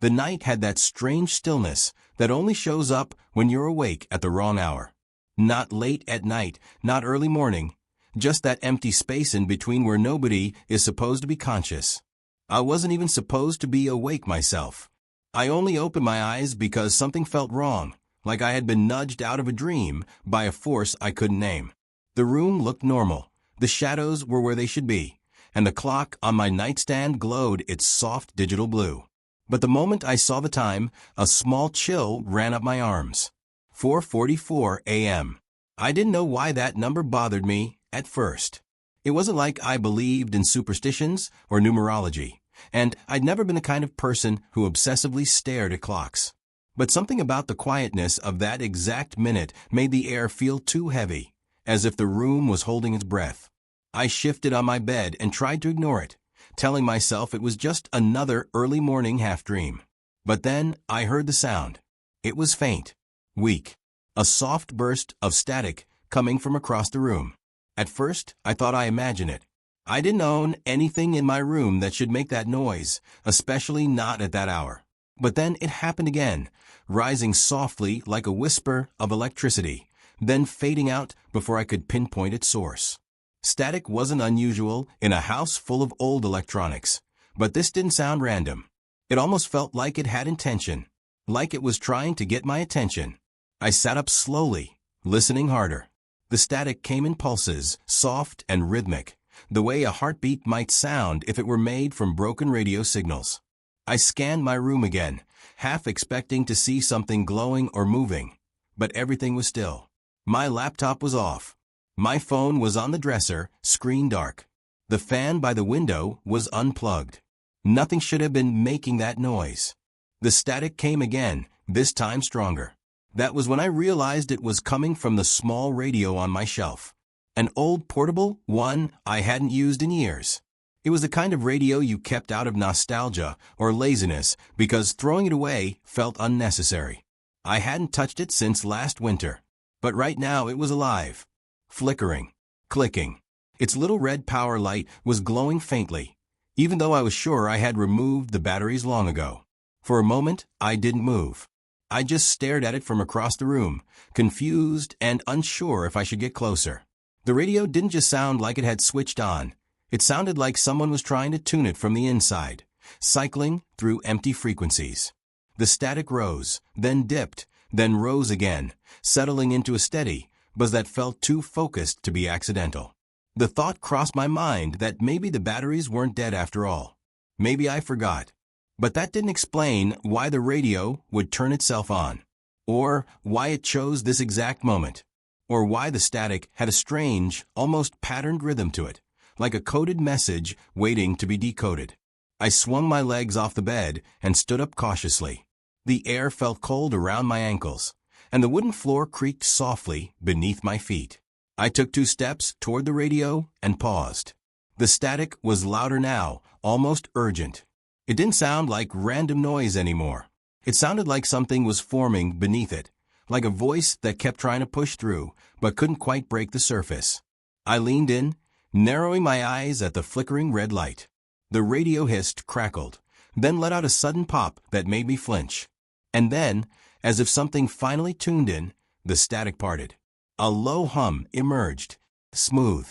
The night had that strange stillness that only shows up when you're awake at the wrong hour. Not late at night, not early morning, just that empty space in between where nobody is supposed to be conscious. I wasn't even supposed to be awake myself. I only opened my eyes because something felt wrong, like I had been nudged out of a dream by a force I couldn't name. The room looked normal, the shadows were where they should be, and the clock on my nightstand glowed its soft digital blue. But the moment I saw the time, a small chill ran up my arms. 4:44 a.m. I didn't know why that number bothered me at first. It wasn't like I believed in superstitions or numerology, and I'd never been the kind of person who obsessively stared at clocks. But something about the quietness of that exact minute made the air feel too heavy, as if the room was holding its breath. I shifted on my bed and tried to ignore it, telling myself it was just another early morning half-dream. But then I heard the sound. It was faint, weak, a soft burst of static coming from across the room. At first, I thought I imagined it. I didn't own anything in my room that should make that noise, especially not at that hour. But then it happened again, rising softly like a whisper of electricity, then fading out before I could pinpoint its source. Static wasn't unusual in a house full of old electronics, but this didn't sound random. It almost felt like it had intention, like it was trying to get my attention. I sat up slowly, listening harder. The static came in pulses, soft and rhythmic, the way a heartbeat might sound if it were made from broken radio signals. I scanned my room again, half expecting to see something glowing or moving, but everything was still. My laptop was off. My phone was on the dresser, screen dark. The fan by the window was unplugged. Nothing should have been making that noise. The static came again, this time stronger. That was when I realized it was coming from the small radio on my shelf. An old portable one I hadn't used in years. It was the kind of radio you kept out of nostalgia or laziness because throwing it away felt unnecessary. I hadn't touched it since last winter, but right now it was alive. Flickering, clicking. Its little red power light was glowing faintly, even though I was sure I had removed the batteries long ago. For a moment, I didn't move. I just stared at it from across the room, confused and unsure if I should get closer. The radio didn't just sound like it had switched on. It sounded like someone was trying to tune it from the inside, cycling through empty frequencies. The static rose, then dipped, then rose again, settling into a steady buzz that felt too focused to be accidental. The thought crossed my mind that maybe the batteries weren't dead after all. Maybe I forgot. But that didn't explain why the radio would turn itself on, or why it chose this exact moment, or why the static had a strange, almost patterned rhythm to it, like a coded message waiting to be decoded. I swung my legs off the bed and stood up cautiously. The air felt cold around my ankles, and the wooden floor creaked softly beneath my feet. I took 2 steps toward the radio and paused. The static was louder now, almost urgent. It didn't sound like random noise anymore. It sounded like something was forming beneath it, like a voice that kept trying to push through, but couldn't quite break the surface. I leaned in, narrowing my eyes at the flickering red light. The radio hissed, crackled, then let out a sudden pop that made me flinch. And then, as if something finally tuned in, the static parted. A low hum emerged, smooth,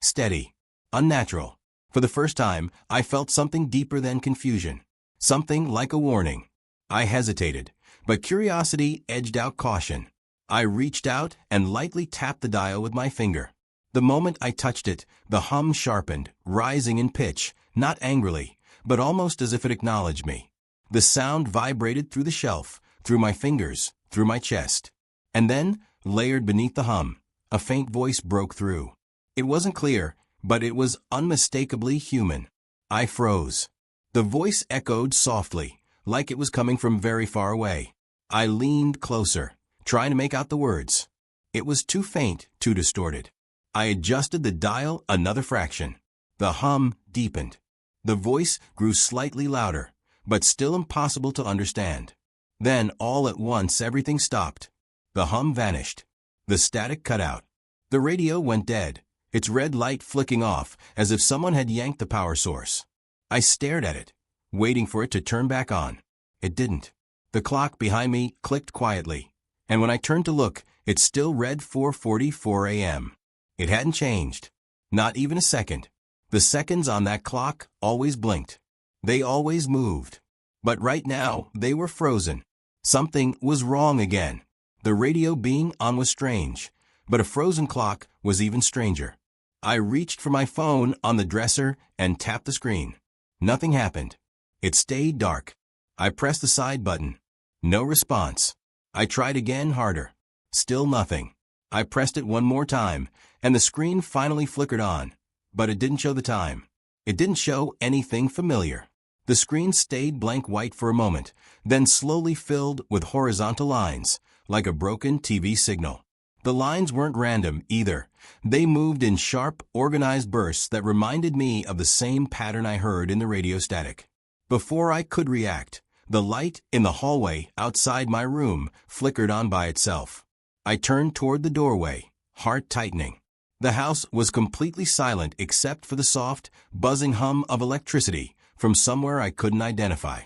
steady, unnatural. For the first time, I felt something deeper than confusion, something like a warning. I hesitated, but curiosity edged out caution. I reached out and lightly tapped the dial with my finger. The moment I touched it, the hum sharpened, rising in pitch, not angrily, but almost as if it acknowledged me. The sound vibrated through the shelf, through my fingers, through my chest. And then, layered beneath the hum, a faint voice broke through. It wasn't clear, but it was unmistakably human. I froze. The voice echoed softly, like it was coming from very far away. I leaned closer, trying to make out the words. It was too faint, too distorted. I adjusted the dial another fraction. The hum deepened. The voice grew slightly louder, but still impossible to understand. Then, all at once, everything stopped. The hum vanished. The static cut out. The radio went dead, its red light flicking off as if someone had yanked the power source. I stared at it, waiting for it to turn back on. It didn't. The clock behind me clicked quietly, and when I turned to look, it still read 4:44 a.m. It hadn't changed. Not even a second. The seconds on that clock always blinked. They always moved. But right now, they were frozen. Something was wrong again. The radio being on was strange, but a frozen clock was even stranger. I reached for my phone on the dresser and tapped the screen. Nothing happened. It stayed dark. I pressed the side button. No response. I tried again harder. Still nothing. I pressed it one more time, and the screen finally flickered on, but it didn't show the time. It didn't show anything familiar. The screen stayed blank white for a moment, then slowly filled with horizontal lines, like a broken TV signal. The lines weren't random either. They moved in sharp, organized bursts that reminded me of the same pattern I heard in the radio static. Before I could react, the light in the hallway outside my room flickered on by itself. I turned toward the doorway, heart tightening. The house was completely silent except for the soft, buzzing hum of electricity from somewhere I couldn't identify.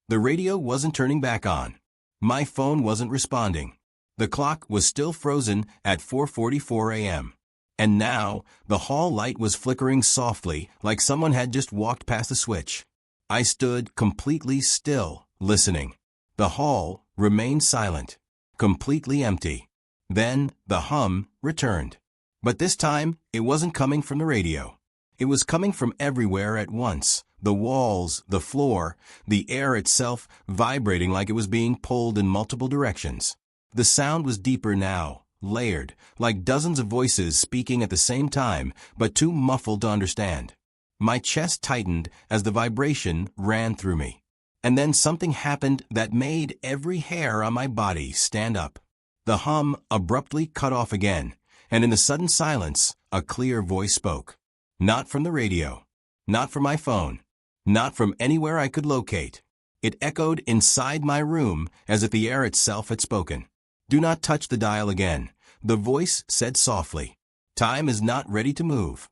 The radio wasn't turning back on. My phone wasn't responding. The clock was still frozen at 4:44 a.m. And now, the hall light was flickering softly like someone had just walked past the switch. I stood completely still, listening. The hall remained silent, completely empty. Then, the hum returned. But this time, it wasn't coming from the radio. It was coming from everywhere at once. The walls, the floor, the air itself vibrating like it was being pulled in multiple directions. The sound was deeper now, layered, like dozens of voices speaking at the same time, but too muffled to understand. My chest tightened as the vibration ran through me. And then something happened that made every hair on my body stand up. The hum abruptly cut off again, and in the sudden silence, a clear voice spoke. Not from the radio. Not from my phone. Not from anywhere I could locate. It echoed inside my room as if the air itself had spoken. Do not touch the dial again, the voice said softly. Time is not ready to move.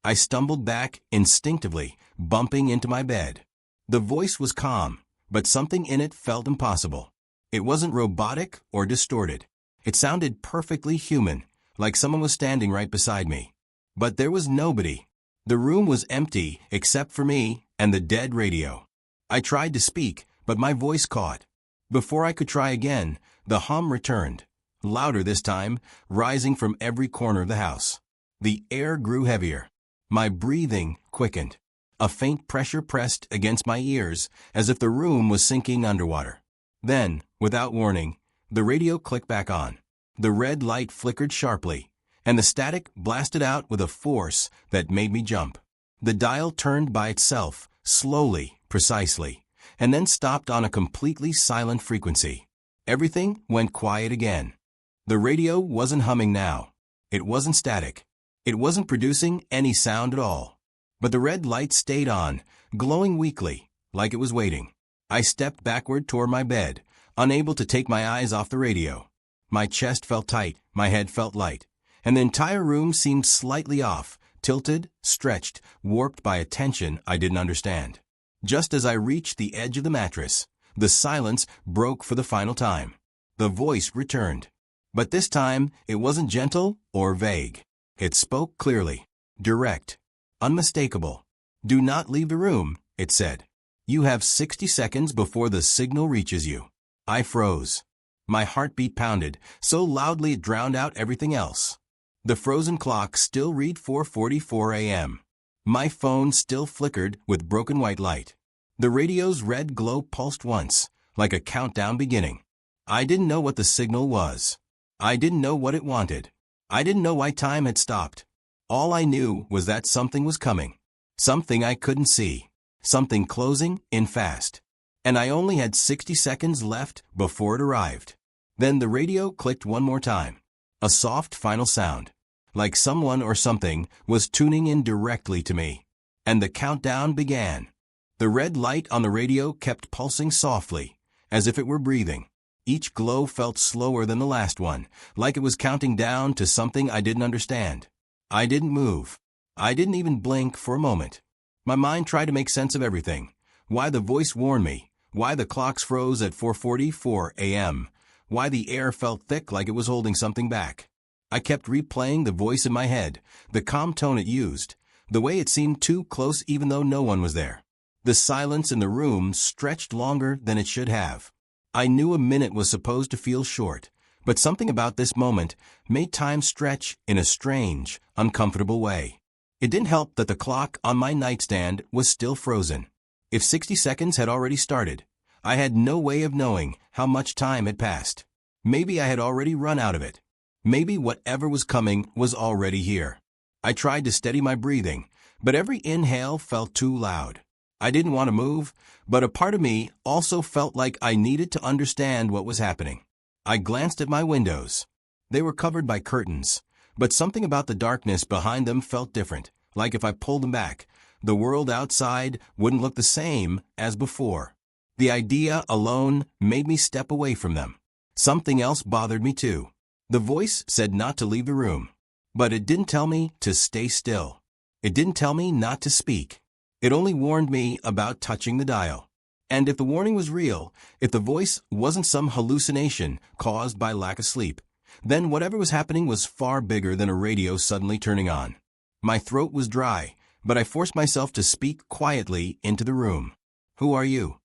I stumbled back instinctively, bumping into my bed. The voice was calm, but something in it felt impossible. It wasn't robotic or distorted. It sounded perfectly human, like someone was standing right beside me. But there was nobody. The room was empty except for me and the dead radio. I tried to speak, but my voice caught. Before I could try again, the hum returned, louder this time, rising from every corner of the house. The air grew heavier. My breathing quickened. A faint pressure pressed against my ears as if the room was sinking underwater. Then, without warning, the radio clicked back on. The red light flickered sharply, and the static blasted out with a force that made me jump. The dial turned by itself, slowly, precisely, and then stopped on a completely silent frequency. Everything went quiet again. The radio wasn't humming now. It wasn't static. It wasn't producing any sound at all. But the red light stayed on, glowing weakly, like it was waiting. I stepped backward toward my bed, unable to take my eyes off the radio. My chest felt tight, my head felt light, and the entire room seemed slightly off, tilted, stretched, warped by a tension I didn't understand. Just as I reached the edge of the mattress, the silence broke for the final time. The voice returned. But this time, it wasn't gentle or vague. It spoke clearly, direct, unmistakable. Do not leave the room, it said. You have 60 seconds before the signal reaches you. I froze. My heartbeat pounded, so loudly it drowned out everything else. The frozen clock still read 4:44 a.m. My phone still flickered with broken white light. The radio's red glow pulsed once, like a countdown beginning. I didn't know what the signal was. I didn't know what it wanted. I didn't know why time had stopped. All I knew was that something was coming. Something I couldn't see. Something closing in fast. And I only had 60 seconds left before it arrived. Then the radio clicked one more time. A soft final sound. Like someone or something was tuning in directly to me. And the countdown began. The red light on the radio kept pulsing softly, as if it were breathing. Each glow felt slower than the last one, like it was counting down to something I didn't understand. I didn't move. I didn't even blink for a moment. My mind tried to make sense of everything. Why the voice warned me, Why the clocks froze at 4:44 a.m. Why the air felt thick like it was holding something back. I kept replaying the voice in my head, the calm tone it used, the way it seemed too close even though no one was there. The silence in the room stretched longer than it should have. I knew a minute was supposed to feel short, but something about this moment made time stretch in a strange, uncomfortable way. It didn't help that the clock on my nightstand was still frozen. If 60 seconds had already started, I had no way of knowing how much time had passed. Maybe I had already run out of it. Maybe whatever was coming was already here. I tried to steady my breathing, but every inhale felt too loud. I didn't want to move, but a part of me also felt like I needed to understand what was happening. I glanced at my windows. They were covered by curtains, but something about the darkness behind them felt different, like if I pulled them back, the world outside wouldn't look the same as before. The idea alone made me step away from them. Something else bothered me too. The voice said not to leave the room, but it didn't tell me to stay still. It didn't tell me not to speak. It only warned me about touching the dial. And if the warning was real, if the voice wasn't some hallucination caused by lack of sleep, then whatever was happening was far bigger than a radio suddenly turning on. My throat was dry, but I forced myself to speak quietly into the room. "Who are you?"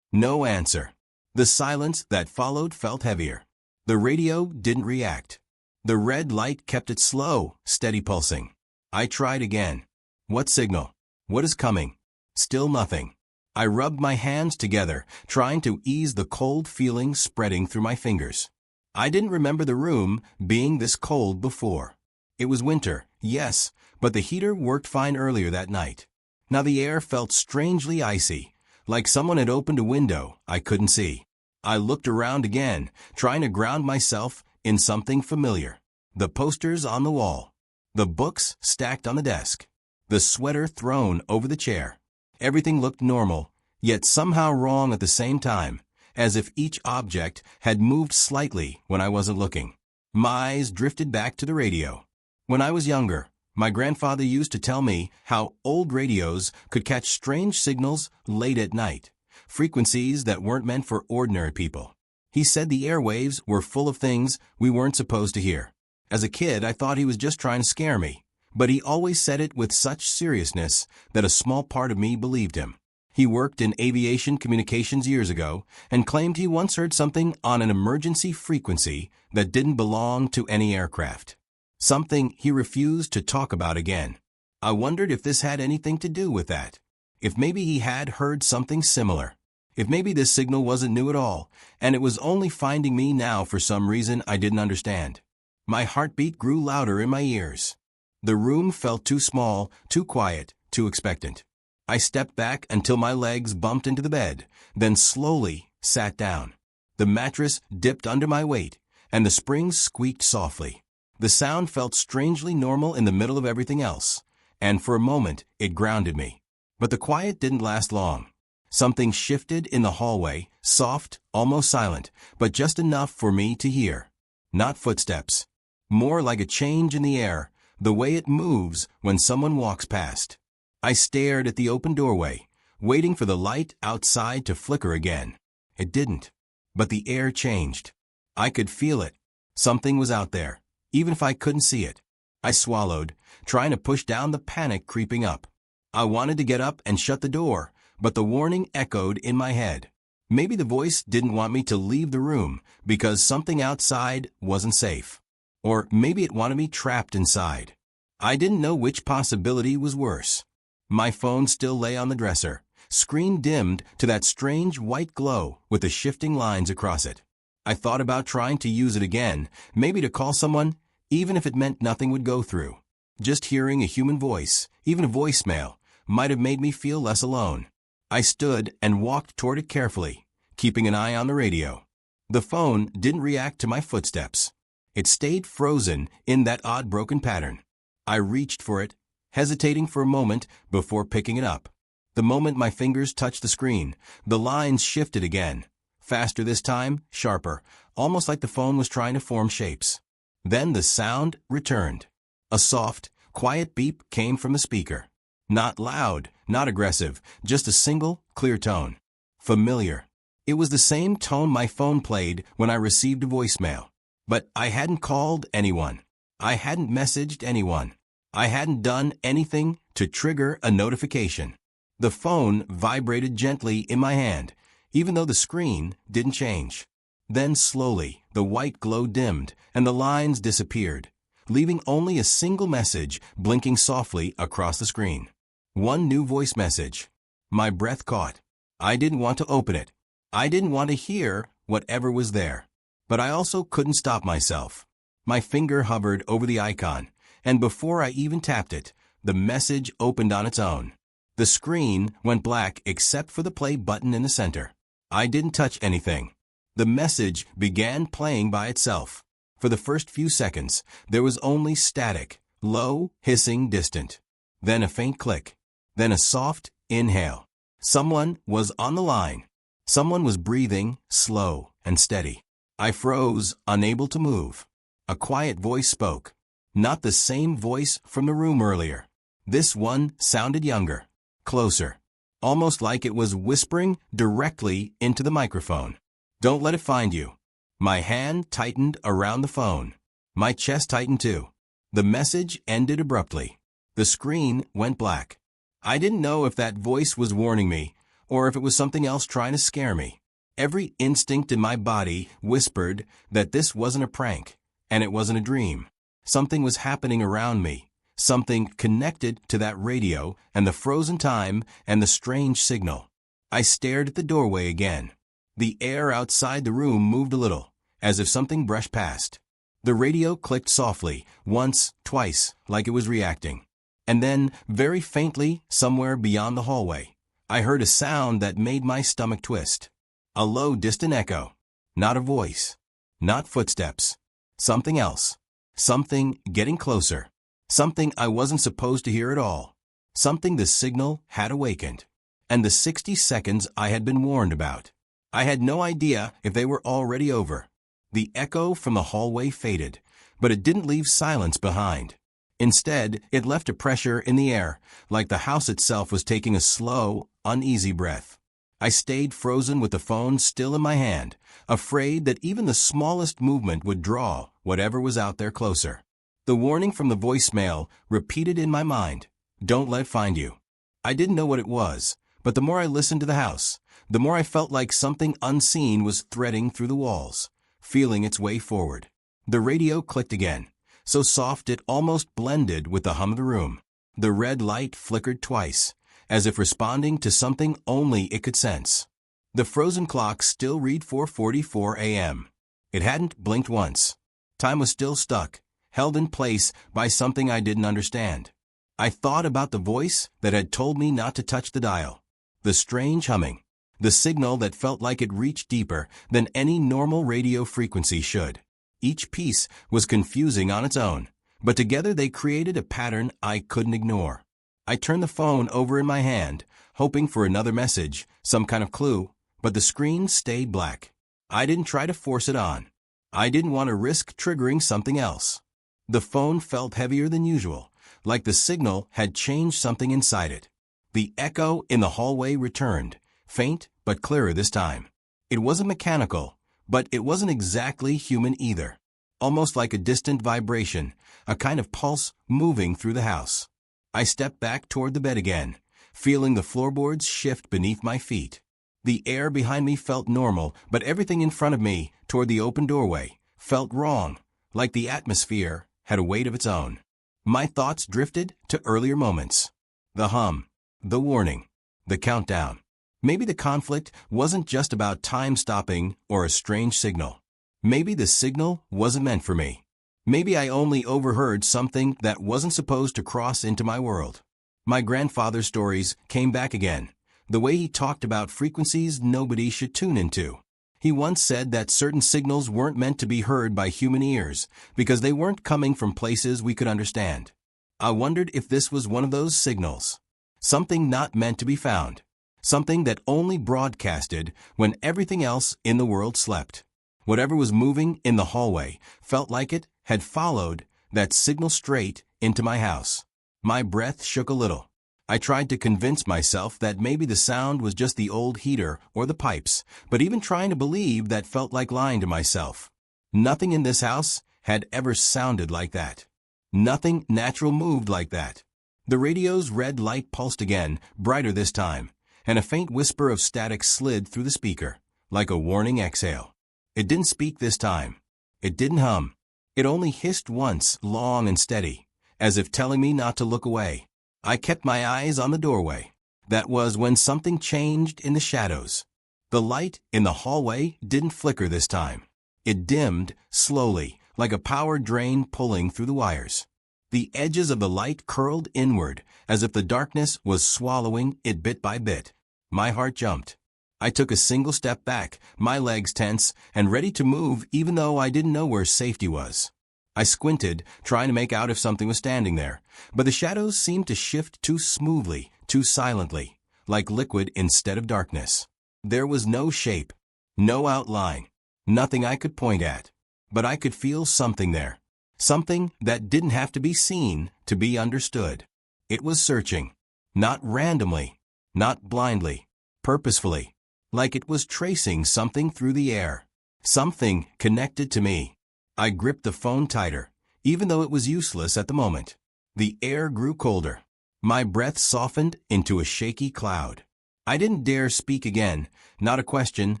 No answer. The silence that followed felt heavier. The radio didn't react. The red light kept it slow, steady pulsing. I tried again. What signal? What is coming? Still nothing. I rubbed my hands together, trying to ease the cold feeling spreading through my fingers. I didn't remember the room being this cold before. It was winter, yes, but the heater worked fine earlier that night. Now the air felt strangely icy, like someone had opened a window I couldn't see. I looked around again, trying to ground myself in something familiar. The posters on the wall. The books stacked on the desk. The sweater thrown over the chair. Everything looked normal, yet somehow wrong at the same time, as if each object had moved slightly when I wasn't looking. My eyes drifted back to the radio. When I was younger, my grandfather used to tell me how old radios could catch strange signals late at night, frequencies that weren't meant for ordinary people. He said the airwaves were full of things we weren't supposed to hear. As a kid, I thought he was just trying to scare me, but he always said it with such seriousness that a small part of me believed him. He worked in aviation communications years ago and claimed he once heard something on an emergency frequency that didn't belong to any aircraft. Something he refused to talk about again. I wondered if this had anything to do with that. If maybe he had heard something similar. If maybe this signal wasn't new at all, and it was only finding me now for some reason I didn't understand. My heartbeat grew louder in my ears. The room felt too small, too quiet, too expectant. I stepped back until my legs bumped into the bed, then slowly sat down. The mattress dipped under my weight, and the springs squeaked softly. The sound felt strangely normal in the middle of everything else, and for a moment it grounded me. But the quiet didn't last long. Something shifted in the hallway, soft, almost silent, but just enough for me to hear. Not footsteps. More like a change in the air, the way it moves when someone walks past. I stared at the open doorway, waiting for the light outside to flicker again. It didn't. But the air changed. I could feel it. Something was out there, even if I couldn't see it. I swallowed, trying to push down the panic creeping up. I wanted to get up and shut the door, but the warning echoed in my head. Maybe the voice didn't want me to leave the room because something outside wasn't safe. Or maybe it wanted me trapped inside. I didn't know which possibility was worse. My phone still lay on the dresser, screen dimmed to that strange white glow with the shifting lines across it. I thought about trying to use it again, maybe to call someone, even if it meant nothing would go through. Just hearing a human voice, even a voicemail, might have made me feel less alone. I stood and walked toward it carefully, keeping an eye on the radio. The phone didn't react to my footsteps. It stayed frozen in that odd broken pattern. I reached for it, hesitating for a moment before picking it up. The moment my fingers touched the screen, the lines shifted again. Faster this time, sharper, almost like the phone was trying to form shapes. Then the sound returned. A soft, quiet beep came from the speaker. Not loud, not aggressive, just a single, clear tone. Familiar. It was the same tone my phone played when I received a voicemail. But I hadn't called anyone. I hadn't messaged anyone. I hadn't done anything to trigger a notification. The phone vibrated gently in my hand, even though the screen didn't change. Then slowly, the white glow dimmed and the lines disappeared, leaving only a single message blinking softly across the screen. One new voice message. My breath caught. I didn't want to open it. I didn't want to hear whatever was there. But I also couldn't stop myself. My finger hovered over the icon, and before I even tapped it, the message opened on its own. The screen went black except for the play button in the center. I didn't touch anything. The message began playing by itself. For the first few seconds, there was only static, low, hissing, distant. Then a faint click. Then a soft inhale. Someone was on the line. Someone was breathing, slow and steady. I froze, unable to move. A quiet voice spoke. Not the same voice from the room earlier. This one sounded younger, closer, almost like it was whispering directly into the microphone. Don't let it find you. My hand tightened around the phone. My chest tightened too. The message ended abruptly. The screen went black. I didn't know if that voice was warning me, or if it was something else trying to scare me. Every instinct in my body whispered that this wasn't a prank, and it wasn't a dream. Something was happening around me, something connected to that radio and the frozen time and the strange signal. I stared at the doorway again. The air outside the room moved a little, as if something brushed past. The radio clicked softly, once, twice, like it was reacting. And then, very faintly, somewhere beyond the hallway, I heard a sound that made my stomach twist. A low, distant echo. Not a voice. Not footsteps. Something else. Something getting closer. Something I wasn't supposed to hear at all. Something the signal had awakened. And the 60 seconds I had been warned about. I had no idea if they were already over. The echo from the hallway faded, but it didn't leave silence behind. Instead, it left a pressure in the air, like the house itself was taking a slow, uneasy breath. I stayed frozen with the phone still in my hand, afraid that even the smallest movement would draw whatever was out there closer. The warning from the voicemail repeated in my mind, "Don't let it find you." I didn't know what it was, but the more I listened to the house, the more I felt like something unseen was threading through the walls, feeling its way forward. The radio clicked again, so soft it almost blended with the hum of the room. The red light flickered twice, as if responding to something only it could sense. The frozen clock still read 4:44 a.m. It hadn't blinked once. Time was still stuck, held in place by something I didn't understand. I thought about the voice that had told me not to touch the dial. The strange humming. The signal that felt like it reached deeper than any normal radio frequency should. Each piece was confusing on its own, but together they created a pattern I couldn't ignore. I turned the phone over in my hand, hoping for another message, some kind of clue, but the screen stayed black. I didn't try to force it on. I didn't want to risk triggering something else. The phone felt heavier than usual, like the signal had changed something inside it. The echo in the hallway returned, faint but clearer this time. It wasn't mechanical, but it wasn't exactly human either. Almost like a distant vibration, a kind of pulse moving through the house. I stepped back toward the bed again, feeling the floorboards shift beneath my feet. The air behind me felt normal, but everything in front of me, toward the open doorway, felt wrong, like the atmosphere had a weight of its own. My thoughts drifted to earlier moments. The hum, the warning, the countdown. Maybe the conflict wasn't just about time stopping or a strange signal. Maybe the signal wasn't meant for me. Maybe I only overheard something that wasn't supposed to cross into my world. My grandfather's stories came back again, the way he talked about frequencies nobody should tune into. He once said that certain signals weren't meant to be heard by human ears because they weren't coming from places we could understand. I wondered if this was one of those signals. Something not meant to be found. Something that only broadcasted when everything else in the world slept. Whatever was moving in the hallway felt like it had followed that signal straight into my house. My breath shook a little. I tried to convince myself that maybe the sound was just the old heater or the pipes, but even trying to believe that felt like lying to myself. Nothing in this house had ever sounded like that. Nothing natural moved like that. The radio's red light pulsed again, brighter this time, and a faint whisper of static slid through the speaker, like a warning exhale. It didn't speak this time. It didn't hum. It only hissed once, long and steady, as if telling me not to look away. I kept my eyes on the doorway. That was when something changed in the shadows. The light in the hallway didn't flicker this time. It dimmed, slowly, like a power drain pulling through the wires. The edges of the light curled inward, as if the darkness was swallowing it bit by bit. My heart jumped. I took a single step back, my legs tense and ready to move even though I didn't know where safety was. I squinted, trying to make out if something was standing there, but the shadows seemed to shift too smoothly, too silently, like liquid instead of darkness. There was no shape, no outline, nothing I could point at, but I could feel something there. Something that didn't have to be seen to be understood. It was searching, not randomly, not blindly, purposefully, like it was tracing something through the air. Something connected to me. I gripped the phone tighter, even though it was useless at the moment. The air grew colder. My breath softened into a shaky cloud. I didn't dare speak again, not a question,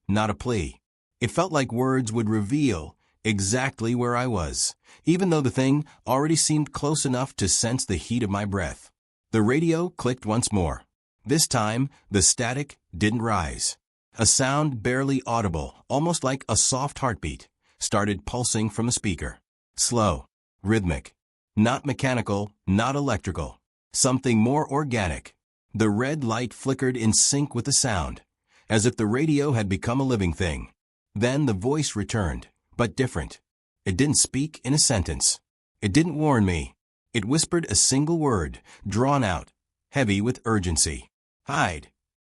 not a plea. It felt like words would reveal exactly where I was, even though the thing already seemed close enough to sense the heat of my breath. The radio clicked once more. This time, the static didn't rise. A sound barely audible, almost like a soft heartbeat, started pulsing from the speaker. Slow, rhythmic, not mechanical, not electrical, something more organic. The red light flickered in sync with the sound, as if the radio had become a living thing. Then the voice returned, but different. It didn't speak in a sentence. It didn't warn me. It whispered a single word, drawn out, heavy with urgency. Hide.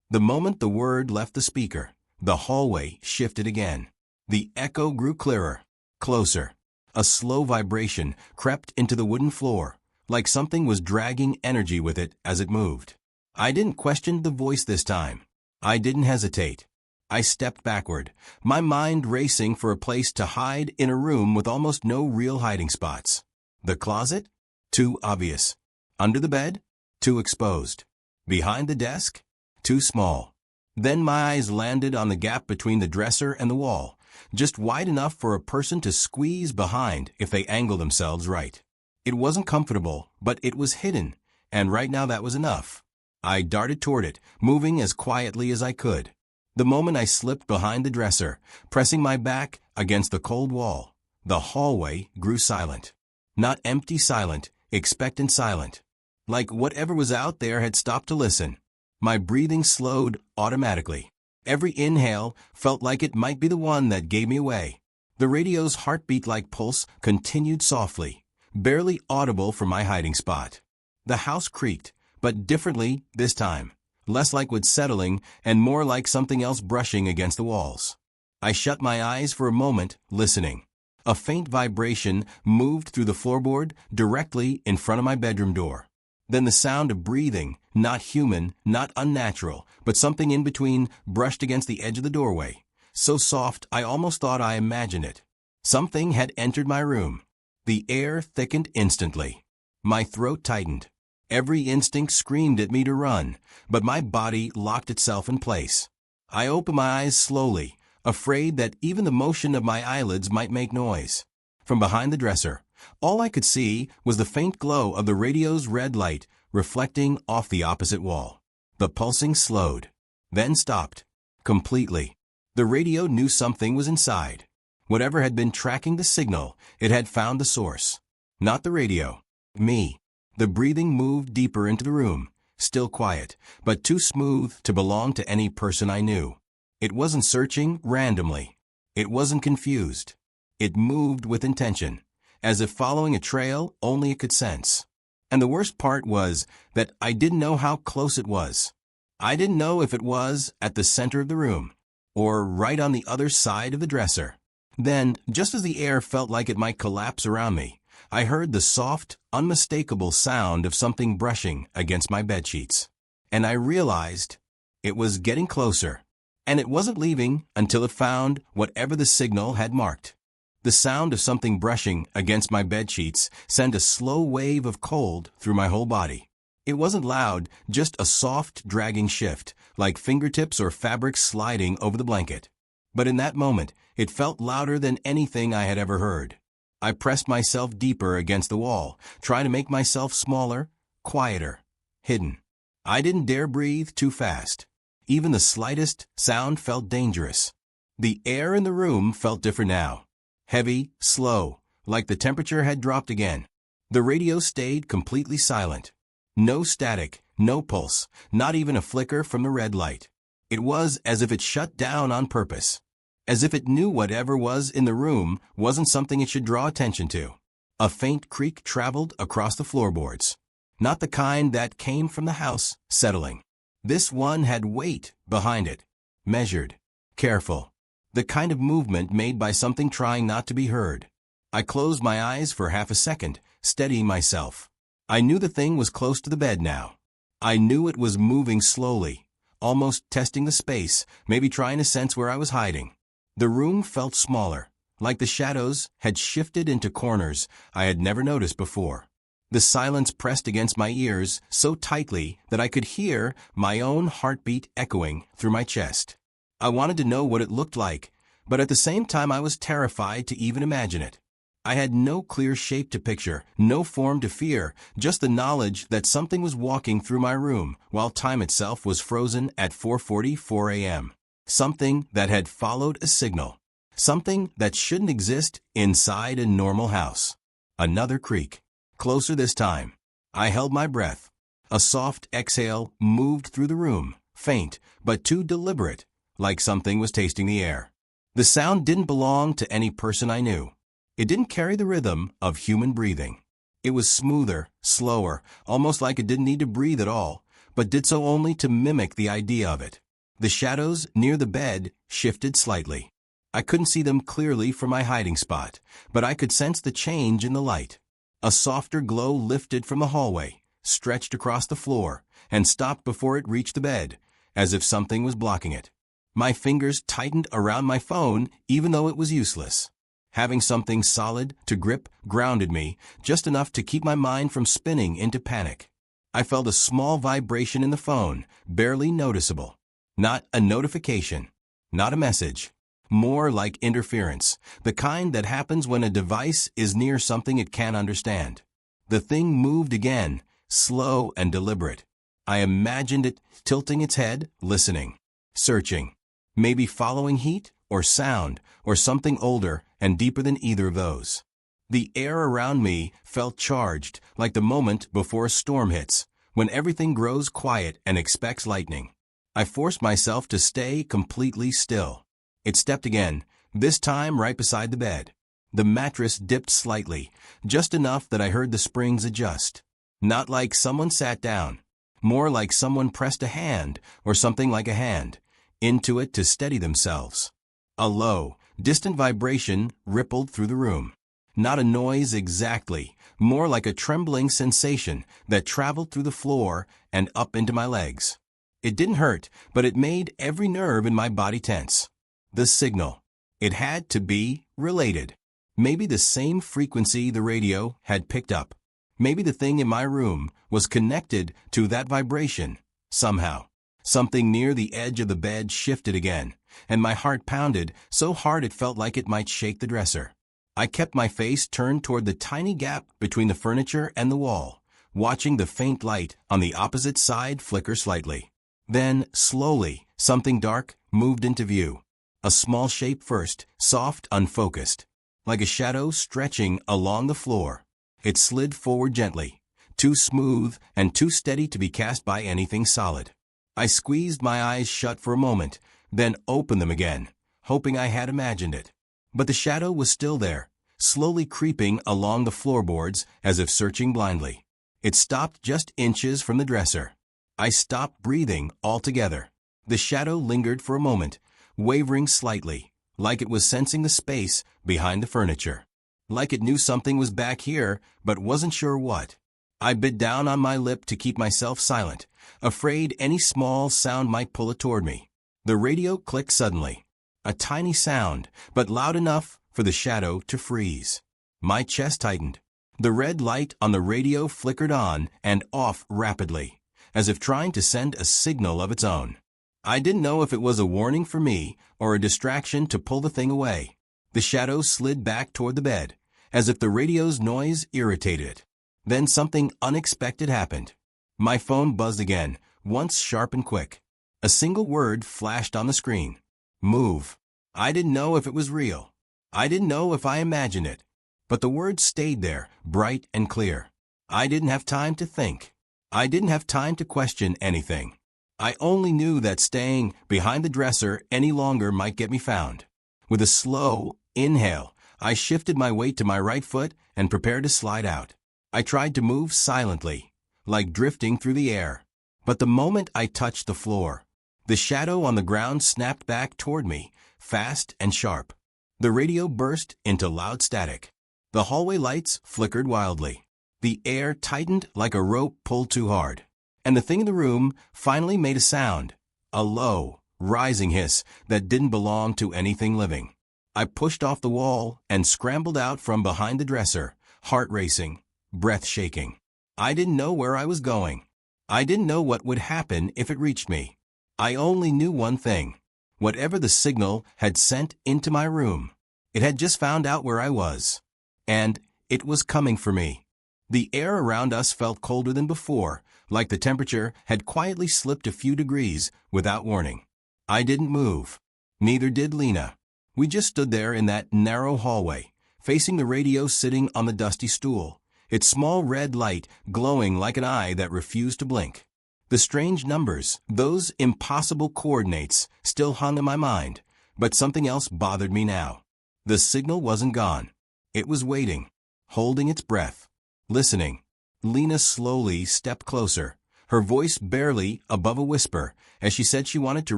The moment the word left the speaker, the hallway shifted again. The echo grew clearer, closer. A slow vibration crept into the wooden floor, like something was dragging energy with it as it moved. I didn't question the voice this time. I didn't hesitate. I stepped backward, my mind racing for a place to hide in a room with almost no real hiding spots. The closet? Too obvious. Under the bed? Too exposed. Behind the desk? Too small. Then my eyes landed on the gap between the dresser and the wall, just wide enough for a person to squeeze behind if they angle themselves right. It wasn't comfortable, but it was hidden, and right now that was enough. I darted toward it, moving as quietly as I could. The moment I slipped behind the dresser, pressing my back against the cold wall, the hallway grew silent. Not empty silent, expectant silent. Like whatever was out there had stopped to listen. My breathing slowed automatically. Every inhale felt like it might be the one that gave me away. The radio's heartbeat-like pulse continued softly, barely audible from my hiding spot. The house creaked, but differently this time. Less like wood settling and more like something else brushing against the walls. I shut my eyes for a moment, listening. A faint vibration moved through the floorboard directly in front of my bedroom door. Then the sound of breathing, not human, not unnatural, but something in between, brushed against the edge of the doorway. So soft I almost thought I imagined it. Something had entered my room. The air thickened instantly. My throat tightened. Every instinct screamed at me to run, but my body locked itself in place. I opened my eyes slowly, afraid that even the motion of my eyelids might make noise. From behind the dresser, all I could see was the faint glow of the radio's red light reflecting off the opposite wall. The pulsing slowed, then stopped, completely. The radio knew something was inside. Whatever had been tracking the signal, it had found the source. Not the radio. Me. The breathing moved deeper into the room, still quiet, but too smooth to belong to any person I knew. It wasn't searching randomly. It wasn't confused. It moved with intention, as if following a trail only it could sense. And the worst part was that I didn't know how close it was. I didn't know if it was at the center of the room, or right on the other side of the dresser. Then, just as the air felt like it might collapse around me, I heard the soft, unmistakable sound of something brushing against my bedsheets. And I realized it was getting closer. And it wasn't leaving until it found whatever the signal had marked. The sound of something brushing against my bedsheets sent a slow wave of cold through my whole body. It wasn't loud, just a soft, dragging shift, like fingertips or fabric sliding over the blanket. But in that moment, it felt louder than anything I had ever heard. I pressed myself deeper against the wall, trying to make myself smaller, quieter, hidden. I didn't dare breathe too fast. Even the slightest sound felt dangerous. The air in the room felt different now. Heavy, slow, like the temperature had dropped again. The radio stayed completely silent. No static, no pulse, not even a flicker from the red light. It was as if it shut down on purpose. As if it knew whatever was in the room wasn't something it should draw attention to. A faint creak traveled across the floorboards. Not the kind that came from the house, settling. This one had weight behind it. Measured. Careful. The kind of movement made by something trying not to be heard. I closed my eyes for half a second, steadying myself. I knew the thing was close to the bed now. I knew it was moving slowly, almost testing the space, maybe trying to sense where I was hiding. The room felt smaller, like the shadows had shifted into corners I had never noticed before. The silence pressed against my ears so tightly that I could hear my own heartbeat echoing through my chest. I wanted to know what it looked like, but at the same time I was terrified to even imagine it. I had no clear shape to picture, no form to fear, just the knowledge that something was walking through my room while time itself was frozen at 4:44 a.m. Something that had followed a signal. Something that shouldn't exist inside a normal house. Another creak. Closer this time. I held my breath. A soft exhale moved through the room, faint, but too deliberate, like something was tasting the air. The sound didn't belong to any person I knew. It didn't carry the rhythm of human breathing. It was smoother, slower, almost like it didn't need to breathe at all, but did so only to mimic the idea of it. The shadows near the bed shifted slightly. I couldn't see them clearly from my hiding spot, but I could sense the change in the light. A softer glow lifted from the hallway, stretched across the floor, and stopped before it reached the bed, as if something was blocking it. My fingers tightened around my phone, even though it was useless. Having something solid to grip grounded me, just enough to keep my mind from spinning into panic. I felt a small vibration in the phone, barely noticeable. Not a notification, not a message. More like interference, the kind that happens when a device is near something it can't understand. The thing moved again, slow and deliberate. I imagined it tilting its head, listening, searching, maybe following heat or sound or something older and deeper than either of those. The air around me felt charged, like the moment before a storm hits, when everything grows quiet and expects lightning. I forced myself to stay completely still. It stepped again, this time right beside the bed. The mattress dipped slightly, just enough that I heard the springs adjust. Not like someone sat down, more like someone pressed a hand, or something like a hand, into it to steady themselves. A low, distant vibration rippled through the room. Not a noise exactly, more like a trembling sensation that traveled through the floor and up into my legs. It didn't hurt, but it made every nerve in my body tense. The signal. It had to be related. Maybe the same frequency the radio had picked up. Maybe the thing in my room was connected to that vibration, somehow. Something near the edge of the bed shifted again, and my heart pounded so hard it felt like it might shake the dresser. I kept my face turned toward the tiny gap between the furniture and the wall, watching the faint light on the opposite side flicker slightly. Then, slowly, something dark moved into view. A small shape first, soft, unfocused, like a shadow stretching along the floor. It slid forward gently, too smooth and too steady to be cast by anything solid. I squeezed my eyes shut for a moment, then opened them again, hoping I had imagined it. But the shadow was still there, slowly creeping along the floorboards as if searching blindly. It stopped just inches from the dresser. I stopped breathing altogether. The shadow lingered for a moment, wavering slightly, like it was sensing the space behind the furniture. like it knew something was back here, but wasn't sure what. I bit down on my lip to keep myself silent, afraid any small sound might pull it toward me. The radio clicked suddenly. A tiny sound, but loud enough for the shadow to freeze. My chest tightened. The red light on the radio flickered on and off rapidly, as if trying to send a signal of its own. I didn't know if it was a warning for me or a distraction to pull the thing away. The shadow slid back toward the bed, as if the radio's noise irritated it. Then something unexpected happened. My phone buzzed again, once sharp and quick. A single word flashed on the screen. Move. I didn't know if it was real. I didn't know if I imagined it. But the word stayed there, bright and clear. I didn't have time to think. I didn't have time to question anything. I only knew that staying behind the dresser any longer might get me found. With a slow inhale, I shifted my weight to my right foot and prepared to slide out. I tried to move silently, like drifting through the air. But the moment I touched the floor, the shadow on the ground snapped back toward me, fast and sharp. The radio burst into loud static. The hallway lights flickered wildly. The air tightened like a rope pulled too hard. And the thing in the room finally made a sound, a low, rising hiss that didn't belong to anything living. I pushed off the wall and scrambled out from behind the dresser, heart racing, breath shaking. I didn't know where I was going. I didn't know what would happen if it reached me. I only knew one thing. Whatever the signal had sent into my room, it had just found out where I was. And it was coming for me. The air around us felt colder than before, like the temperature had quietly slipped a few degrees without warning. I didn't move. Neither did Lena. We just stood there in that narrow hallway, facing the radio sitting on the dusty stool, its small red light glowing like an eye that refused to blink. The strange numbers, those impossible coordinates, still hung in my mind, but something else bothered me now. The signal wasn't gone. It was waiting, holding its breath, listening. Lena slowly stepped closer, her voice barely above a whisper, as she said she wanted to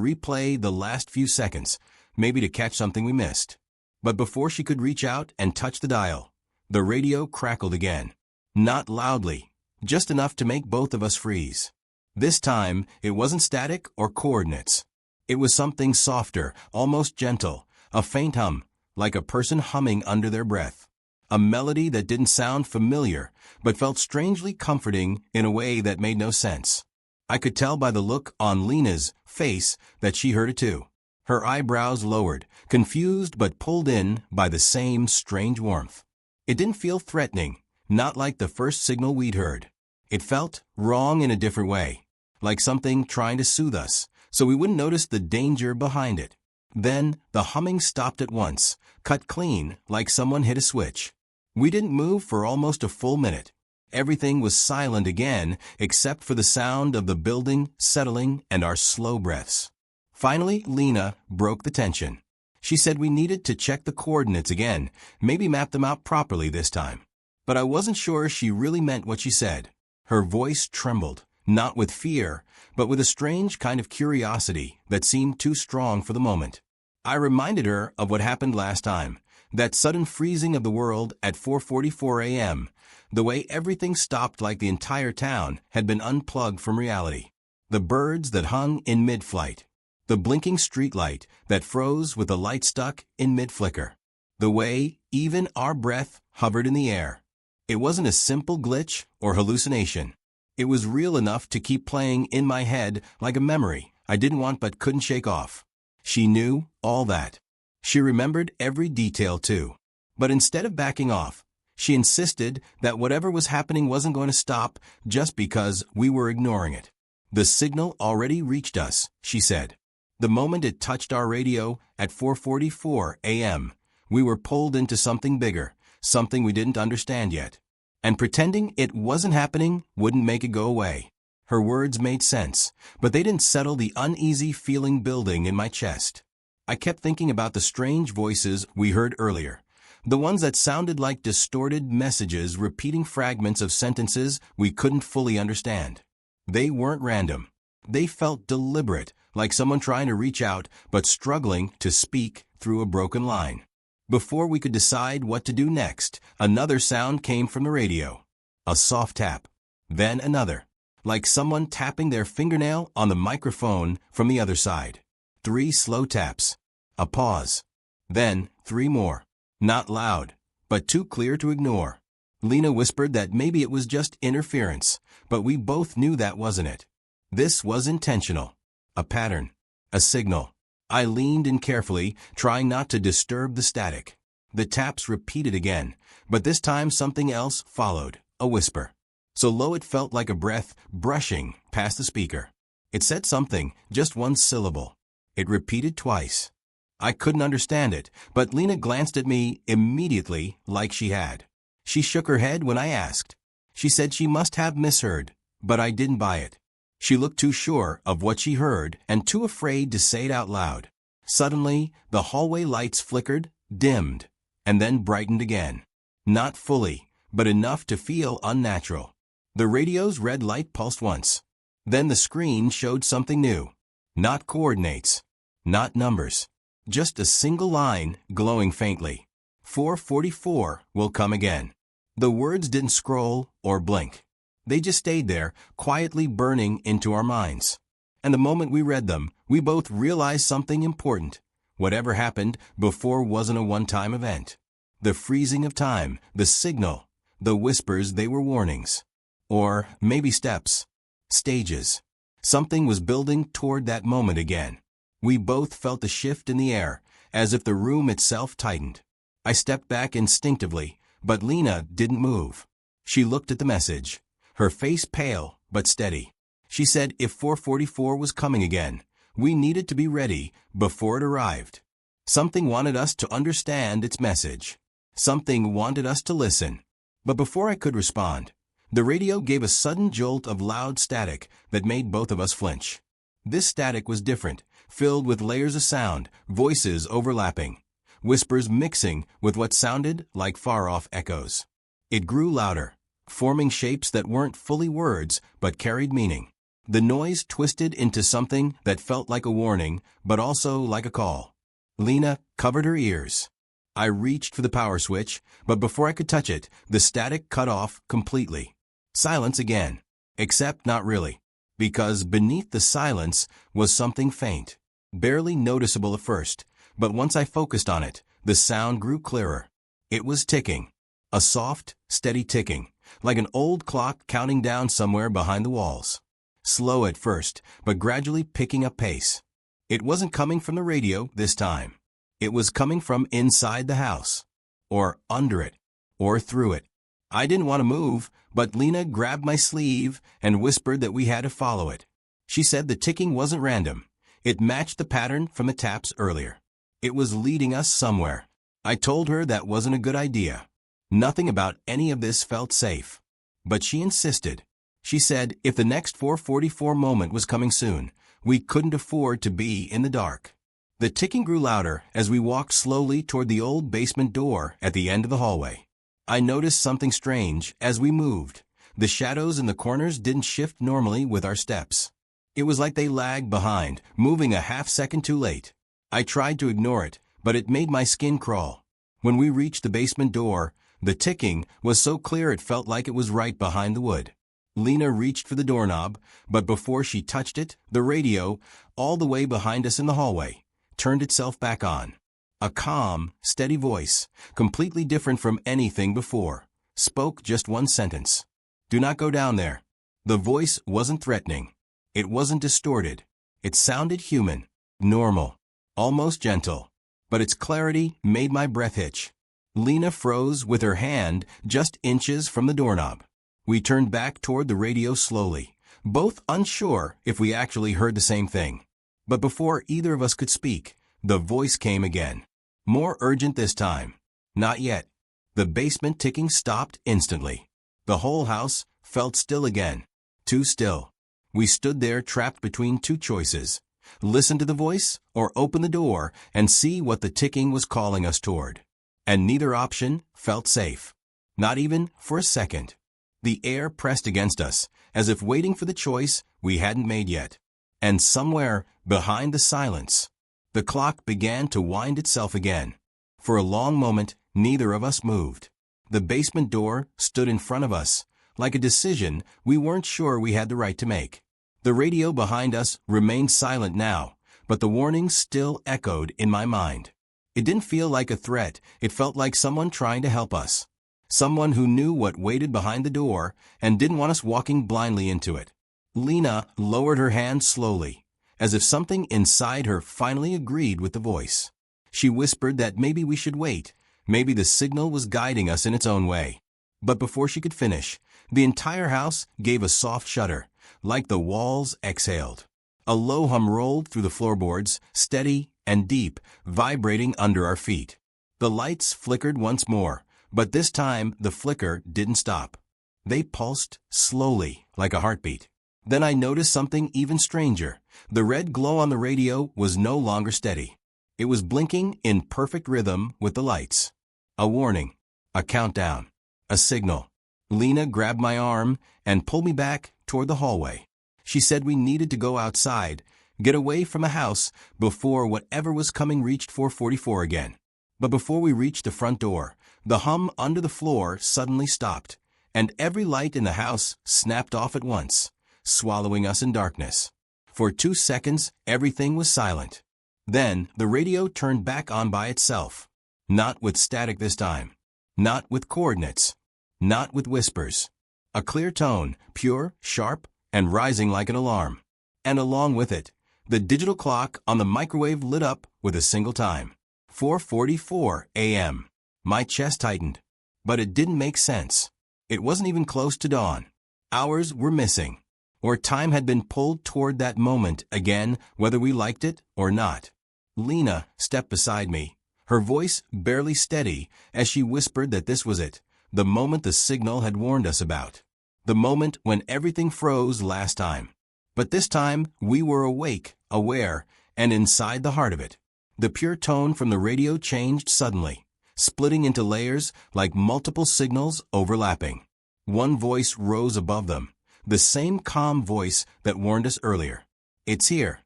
replay the last few seconds, maybe to catch something we missed. But before she could reach out and touch the dial, the radio crackled again. Not loudly, just enough to make both of us freeze. This time, it wasn't static or coordinates. It was something softer, almost gentle, a faint hum, like a person humming under their breath. A melody that didn't sound familiar, but felt strangely comforting in a way that made no sense. I could tell by the look on Lena's face that she heard it too. Her eyebrows lowered, confused but pulled in by the same strange warmth. It didn't feel threatening, not like the first signal we'd heard. It felt wrong in a different way, like something trying to soothe us, so we wouldn't notice the danger behind it. Then the humming stopped at once, cut clean like someone hit a switch. We didn't move for almost a full minute. Everything was silent again except for the sound of the building settling and our slow breaths. Finally, Lena broke the tension. She said we needed to check the coordinates again, maybe map them out properly this time. But I wasn't sure she really meant what she said. Her voice trembled, not with fear, but with a strange kind of curiosity that seemed too strong for the moment. I reminded her of what happened last time, that sudden freezing of the world at 4:44 a.m., the way everything stopped like the entire town had been unplugged from reality. The birds that hung in mid-flight. The blinking streetlight that froze with the light stuck in mid-flicker. The way even our breath hovered in the air. It wasn't a simple glitch or hallucination. It was real enough to keep playing in my head like a memory I didn't want but couldn't shake off. She knew all that. She remembered every detail too. But instead of backing off, she insisted that whatever was happening wasn't going to stop just because we were ignoring it. The signal already reached us, she said. The moment it touched our radio at 4:44 a.m., we were pulled into something bigger, something we didn't understand yet. And pretending it wasn't happening wouldn't make it go away. Her words made sense, but they didn't settle the uneasy feeling building in my chest. I kept thinking about the strange voices we heard earlier, the ones that sounded like distorted messages repeating fragments of sentences we couldn't fully understand. They weren't random. They felt deliberate, like someone trying to reach out but struggling to speak through a broken line. Before we could decide what to do next, another sound came from the radio. A soft tap. Then another. Like someone tapping their fingernail on the microphone from the other side. 3 slow taps. A pause. Then 3 more. Not loud, but too clear to ignore. Lena whispered that maybe it was just interference, but we both knew that wasn't it. This was intentional. A pattern. A signal. I leaned in carefully, trying not to disturb the static. The taps repeated again, but this time something else followed, a whisper. So low it felt like a breath brushing past the speaker. It said something, just one syllable. It repeated twice. I couldn't understand it, but Lena glanced at me immediately like she had. She shook her head when I asked. She said she must have misheard, but I didn't buy it. She looked too sure of what she heard and too afraid to say it out loud. Suddenly, the hallway lights flickered, dimmed, and then brightened again. Not fully, but enough to feel unnatural. The radio's red light pulsed once. Then the screen showed something new. Not coordinates. Not numbers. Just a single line glowing faintly. 444 will come again. The words didn't scroll or blink. They just stayed there, quietly burning into our minds. And the moment we read them, we both realized something important. Whatever happened before wasn't a one-time event. The freezing of time, the signal, the whispers, they were warnings. Or maybe steps. Stages. Something was building toward that moment again. We both felt the shift in the air, as if the room itself tightened. I stepped back instinctively, but Lena didn't move. She looked at the message. Her face pale, but steady. She said if 444 was coming again, we needed to be ready before it arrived. Something wanted us to understand its message. Something wanted us to listen. But before I could respond, the radio gave a sudden jolt of loud static that made both of us flinch. This static was different, filled with layers of sound, voices overlapping, whispers mixing with what sounded like far-off echoes. It grew louder, forming shapes that weren't fully words but carried meaning. The noise twisted into something that felt like a warning, but also like a call. Lena covered her ears. I reached for the power switch, but before I could touch it, the static cut off completely. Silence again. Except not really. Because beneath the silence was something faint. Barely noticeable at first, but once I focused on it, the sound grew clearer. It was ticking. A soft, steady ticking, like an old clock counting down somewhere behind the walls. Slow at first, but gradually picking up pace. It wasn't coming from the radio this time. It was coming from inside the house. Or under it. Or through it. I didn't want to move, but Lena grabbed my sleeve and whispered that we had to follow it. She said the ticking wasn't random. It matched the pattern from the taps earlier. It was leading us somewhere. I told her that wasn't a good idea. Nothing about any of this felt safe. But she insisted. She said if the next 444 moment was coming soon, we couldn't afford to be in the dark. The ticking grew louder as we walked slowly toward the old basement door at the end of the hallway. I noticed something strange as we moved. The shadows in the corners didn't shift normally with our steps. It was like they lagged behind, moving a half-second too late. I tried to ignore it, but it made my skin crawl. When we reached the basement door, the ticking was so clear it felt like it was right behind the wood. Lena reached for the doorknob, but before she touched it, the radio, all the way behind us in the hallway, turned itself back on. A calm, steady voice, completely different from anything before, spoke just one sentence. "Do not go down there." The voice wasn't threatening. It wasn't distorted. It sounded human, normal, almost gentle. But its clarity made my breath hitch. Lena froze with her hand just inches from the doorknob. We turned back toward the radio slowly, both unsure if we actually heard the same thing. But before either of us could speak, the voice came again. More urgent this time. Not yet. The basement ticking stopped instantly. The whole house felt still again. Too still. We stood there trapped between two choices. Listen to the voice or open the door and see what the ticking was calling us toward. And neither option felt safe. Not even for a second. The air pressed against us, as if waiting for the choice we hadn't made yet. And somewhere behind the silence, the clock began to wind itself again. For a long moment, neither of us moved. The basement door stood in front of us, like a decision we weren't sure we had the right to make. The radio behind us remained silent now, but the warning still echoed in my mind. It didn't feel like a threat, it felt like someone trying to help us. Someone who knew what waited behind the door and didn't want us walking blindly into it. Lena lowered her hand slowly, as if something inside her finally agreed with the voice. She whispered that maybe we should wait, maybe the signal was guiding us in its own way. But before she could finish, the entire house gave a soft shudder, like the walls exhaled. A low hum rolled through the floorboards, steady and deep, vibrating under our feet. The lights flickered once more, but this time the flicker didn't stop. They pulsed slowly, like a heartbeat. Then I noticed something even stranger. The red glow on the radio was no longer steady. It was blinking in perfect rhythm with the lights. A warning, a countdown, a signal. Lena grabbed my arm and pulled me back toward the hallway. She said we needed to go outside, get away from the house before whatever was coming reached 444 again. But before we reached the front door, the hum under the floor suddenly stopped, and every light in the house snapped off at once, swallowing us in darkness. For 2 seconds, everything was silent. Then the radio turned back on by itself. Not with static this time. Not with coordinates. Not with whispers. A clear tone, pure, sharp, and rising like an alarm. And along with it, the digital clock on the microwave lit up with a single time. 4:44 a.m. My chest tightened. But it didn't make sense. It wasn't even close to dawn. Hours were missing. Or time had been pulled toward that moment again, whether we liked it or not. Lena stepped beside me, her voice barely steady as she whispered that this was it, the moment the signal had warned us about. The moment when everything froze last time. But this time, we were awake, aware, and inside the heart of it. The pure tone from the radio changed suddenly, splitting into layers like multiple signals overlapping. One voice rose above them, the same calm voice that warned us earlier. It's here.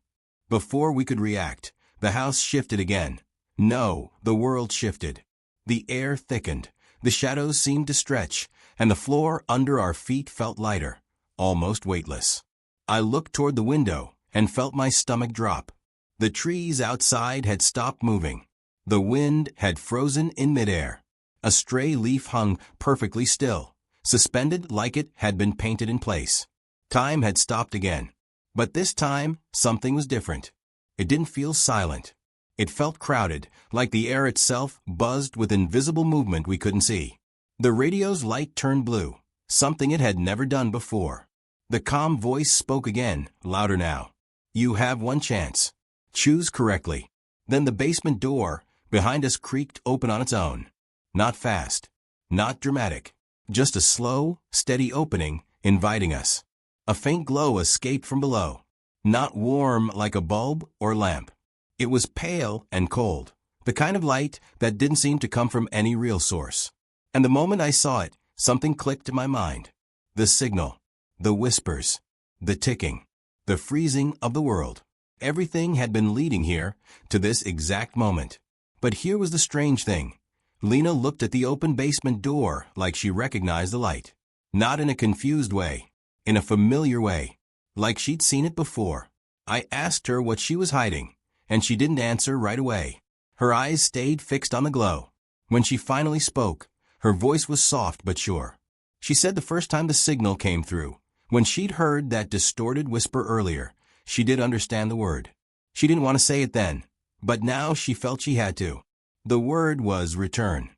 Before we could react, the house shifted again. No, the world shifted. The air thickened, the shadows seemed to stretch, and the floor under our feet felt lighter, almost weightless. I looked toward the window and felt my stomach drop. The trees outside had stopped moving. The wind had frozen in midair. A stray leaf hung perfectly still, suspended like it had been painted in place. Time had stopped again. But this time, something was different. It didn't feel silent. It felt crowded, like the air itself buzzed with invisible movement we couldn't see. The radio's light turned blue, something it had never done before. The calm voice spoke again, louder now. You have one chance. Choose correctly. Then the basement door behind us creaked open on its own. Not fast, not dramatic, just a slow, steady opening, inviting us. A faint glow escaped from below, not warm like a bulb or lamp. It was pale and cold, the kind of light that didn't seem to come from any real source. And the moment I saw it, something clicked in my mind. The signal, the whispers, the ticking, the freezing of the world. Everything had been leading here to this exact moment. But here was the strange thing. Lena looked at the open basement door like she recognized the light. Not in a confused way, in a familiar way, like she'd seen it before. I asked her what she was hiding, and she didn't answer right away. Her eyes stayed fixed on the glow. When she finally spoke, her voice was soft but sure. She said the first time the signal came through, when she'd heard that distorted whisper earlier, she did understand the word. She didn't want to say it then, but now she felt she had to. The word was return.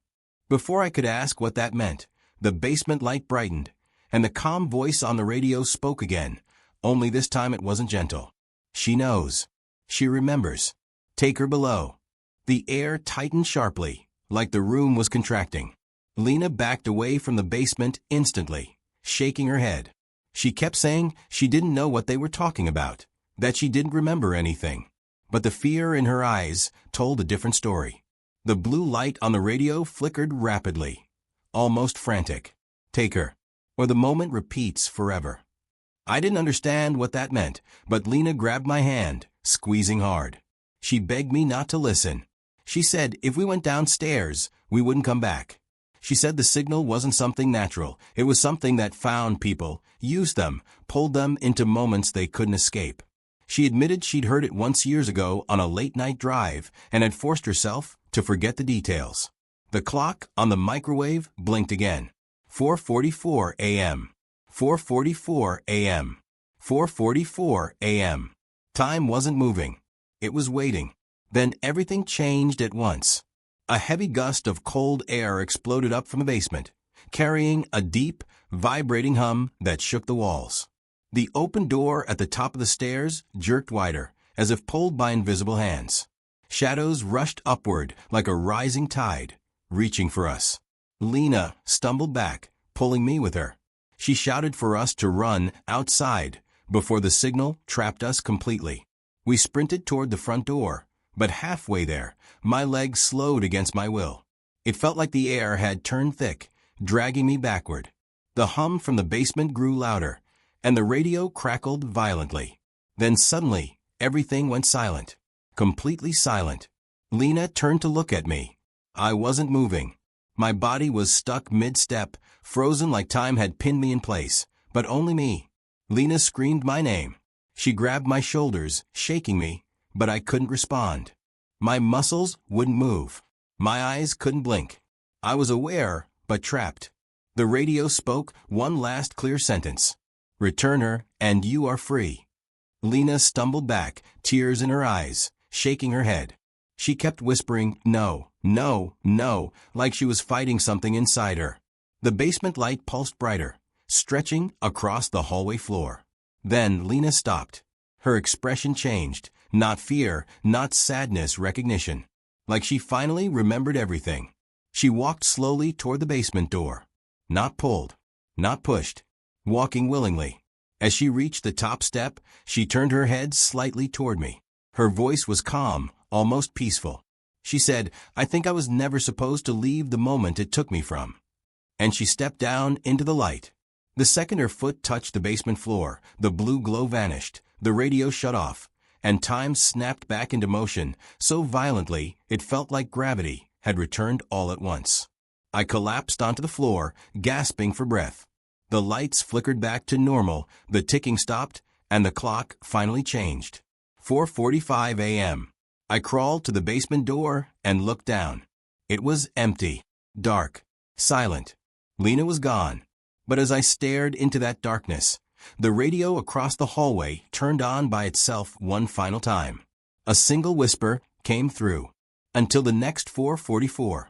Before I could ask what that meant, the basement light brightened, and the calm voice on the radio spoke again, only this time it wasn't gentle. She knows. She remembers. Take her below. The air tightened sharply, like the room was contracting. Lena backed away from the basement instantly, shaking her head. She kept saying she didn't know what they were talking about, that she didn't remember anything. But the fear in her eyes told a different story. The blue light on the radio flickered rapidly, almost frantic. Take her, or the moment repeats forever. I didn't understand what that meant, but Lena grabbed my hand, squeezing hard. She begged me not to listen. She said if we went downstairs, we wouldn't come back. She said the signal wasn't something natural. It was something that found people, used them, pulled them into moments they couldn't escape. She admitted she'd heard it once years ago on a late-night drive and had forced herself to forget the details. The clock on the microwave blinked again. 4:44 a.m. 4:44 a.m. 4:44 a.m. Time wasn't moving. It was waiting. Then everything changed at once. A heavy gust of cold air exploded up from the basement, carrying a deep, vibrating hum that shook the walls. The open door at the top of the stairs jerked wider, as if pulled by invisible hands. Shadows rushed upward like a rising tide, reaching for us. Lena stumbled back, pulling me with her. She shouted for us to run outside before the signal trapped us completely. We sprinted toward the front door, but halfway there, my legs slowed against my will. It felt like the air had turned thick, dragging me backward. The hum from the basement grew louder, and the radio crackled violently. Then suddenly, everything went silent. Completely silent. Lena turned to look at me. I wasn't moving. My body was stuck mid-step, frozen like time had pinned me in place, but only me. Lena screamed my name. She grabbed my shoulders, shaking me, but I couldn't respond. My muscles wouldn't move. My eyes couldn't blink. I was aware, but trapped. The radio spoke one last clear sentence. Return her, and you are free. Lena stumbled back, tears in her eyes, shaking her head. She kept whispering, no, no, no, like she was fighting something inside her. The basement light pulsed brighter, stretching across the hallway floor. Then Lena stopped. Her expression changed, not fear, not sadness, recognition. Like she finally remembered everything. She walked slowly toward the basement door. Not pulled, not pushed, walking willingly. As she reached the top step, she turned her head slightly toward me. Her voice was calm, almost peaceful. She said, I think I was never supposed to leave the moment it took me from. And she stepped down into the light. The second her foot touched the basement floor, the blue glow vanished, the radio shut off, and time snapped back into motion so violently it felt like gravity had returned all at once. I collapsed onto the floor, gasping for breath. The lights flickered back to normal, the ticking stopped, and the clock finally changed. 4:45 a.m. I crawled to the basement door and looked down. It was empty, dark, silent. Lena was gone. But as I stared into that darkness, the radio across the hallway turned on by itself one final time. A single whisper came through, until the next 4:44.